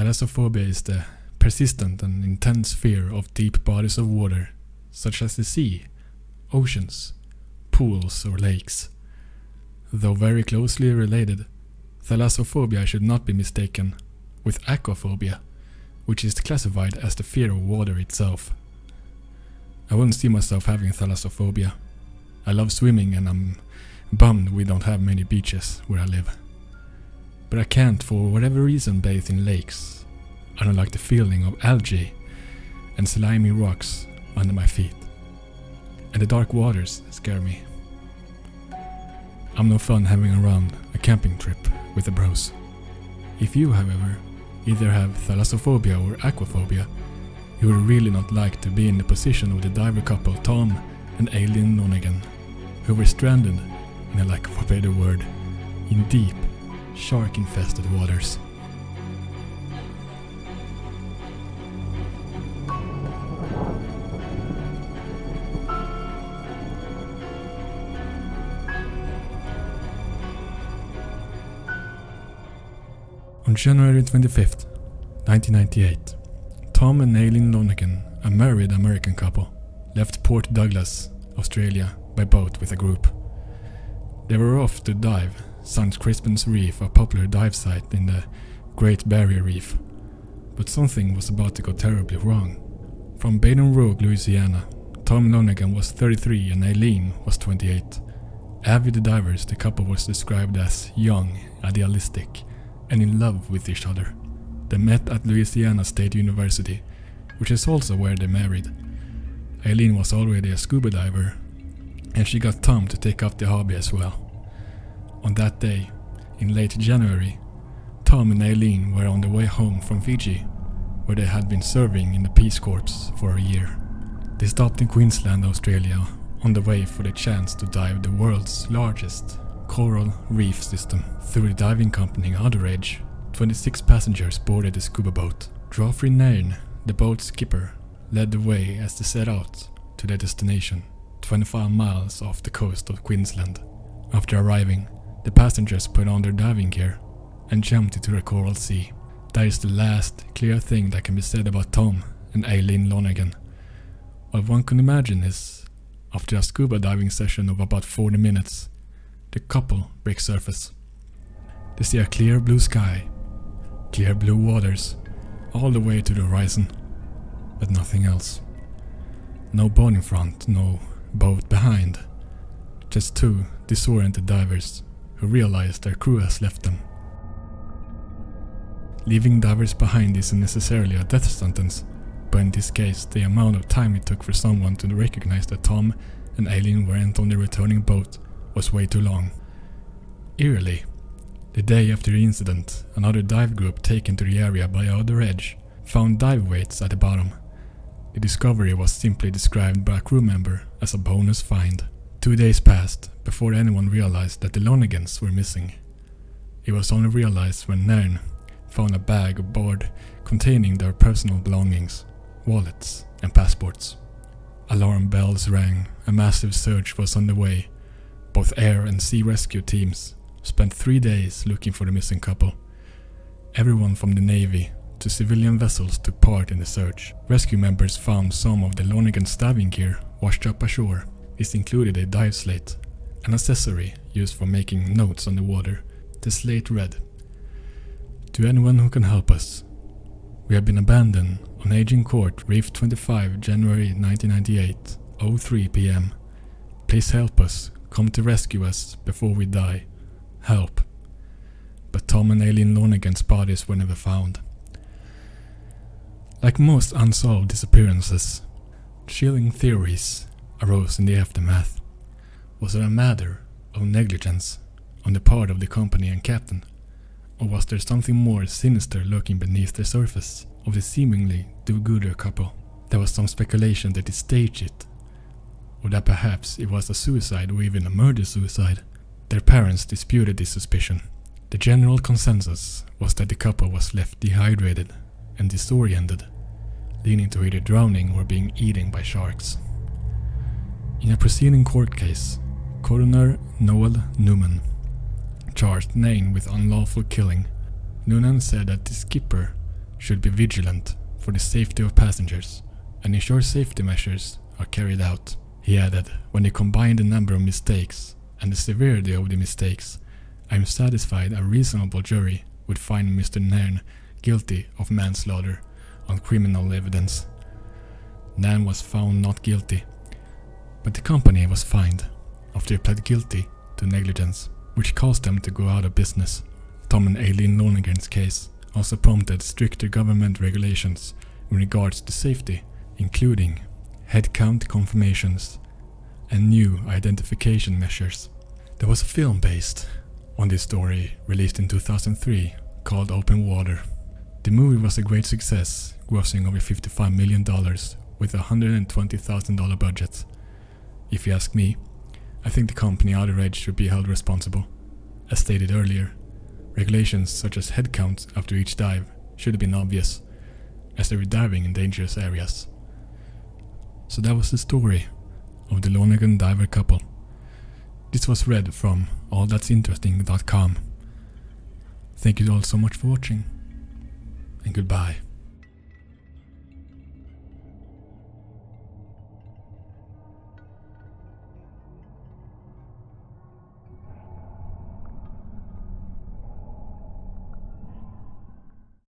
Thalassophobia is the persistent and intense fear of deep bodies of water, such as the sea, oceans, pools or lakes. Though very closely related, thalassophobia should not be mistaken with aquaphobia, which is classified as the fear of water itself. I wouldn't see myself having thalassophobia. I love swimming and I'm bummed we don't have many beaches where I live. But I can't for whatever reason bathe in lakes. I don't like the feeling of algae and slimy rocks under my feet. And the dark waters scare me. I'm no fun having around a camping trip with the bros. If you, however, either have thalassophobia or aquaphobia, you would really not like to be in the position of the diver couple Tom and Eileen Lonergan, who were stranded, in a lack of a better word, in deep, shark-infested waters. On January 25th, 1998, Tom and Eileen Lonergan, a married American couple, left Port Douglas, Australia, by boat with a group. They were off to dive St. Crispin's Reef, a popular dive site in the Great Barrier Reef, but something was about to go terribly wrong. From Baton Rouge, Louisiana, Tom Lonergan was 33 and Eileen was 28. Avid divers, the couple was described as young, idealistic, and in love with each other. They met at Louisiana State University, which is also where they married. Eileen was already a scuba diver, and she got Tom to take up the hobby as well. On that day, in late January, Tom and Eileen were on the way home from Fiji, where they had been serving in the Peace Corps for a year. They stopped in Queensland, Australia, on the way for the chance to dive the world's largest coral reef system. Through the diving company Outer Edge, 26 passengers boarded the scuba boat. Geoffrey Nairn, the boat's skipper, led the way as they set out to their destination, 25 miles off the coast of Queensland. After arriving, the passengers put on their diving gear and jumped into the coral sea. That is the last clear thing that can be said about Tom and Eileen Lonergan. What one can imagine is, after a scuba diving session of about 40 minutes, the couple breaks surface. They see a clear blue sky, clear blue waters, all the way to the horizon, but nothing else. No boat in front, no boat behind. Just two disoriented divers who realize their crew has left them. Leaving divers behind isn't necessarily a death sentence, but in this case the amount of time it took for someone to recognize that Tom and Eileen weren't on the returning boat was way too long. Eerily, the day after the incident, another dive group taken to the area by Outer Edge found dive weights at the bottom. The discovery was simply described by a crew member as a bonus find. 2 days passed before anyone realized that the Lonergans were missing. It was only realized when Nairn found a bag aboard containing their personal belongings, wallets and passports. Alarm bells rang, a massive search was underway. Both air and sea rescue teams spent 3 days looking for the missing couple. Everyone from the Navy to civilian vessels took part in the search. Rescue members found some of the Lonergan's diving gear washed up ashore. This included a dive slate, an accessory used for making notes on the water. The slate read, "To anyone who can help us. We have been abandoned on Aging Court, Reef 25, January 1998, 03 p.m. Please help us. Come to rescue us before we die. Help." But Tom and Eileen Lonergan's bodies were never found. Like most unsolved disappearances, chilling theories arose in the aftermath. Was it a matter of negligence on the part of the company and captain? Or was there something more sinister lurking beneath the surface of the seemingly do-gooder couple? There was some speculation that they staged it, or that perhaps it was a suicide or even a murder-suicide. Their parents disputed this suspicion. The general consensus was that the couple was left dehydrated and disoriented, leading to either drowning or being eaten by sharks. In a preceding court case, Coroner Noel Newman charged Nairn with unlawful killing. Noonan said that the skipper should be vigilant for the safety of passengers and ensure safety measures are carried out. He added, when you combine the number of mistakes and the severity of the mistakes, I am satisfied a reasonable jury would find Mr. Nairn guilty of manslaughter on criminal evidence. Nairn was found not guilty, but the company was fined after he pled guilty to negligence, which caused them to go out of business. Tom and Eileen Lonergan's case also prompted stricter government regulations in regards to safety, including headcount confirmations and new identification measures. There was a film based on this story released in 2003 called Open Water. The movie was a great success, grossing over $55 million with a $120,000 budget. If you ask me, I think the company Outer Edge should be held responsible. As stated earlier, regulations such as headcounts after each dive should have been obvious, as they were diving in dangerous areas. So that was the story of the Lonergan diver couple. This was read from allthat'sinteresting.com. Thank you all so much for watching, and goodbye.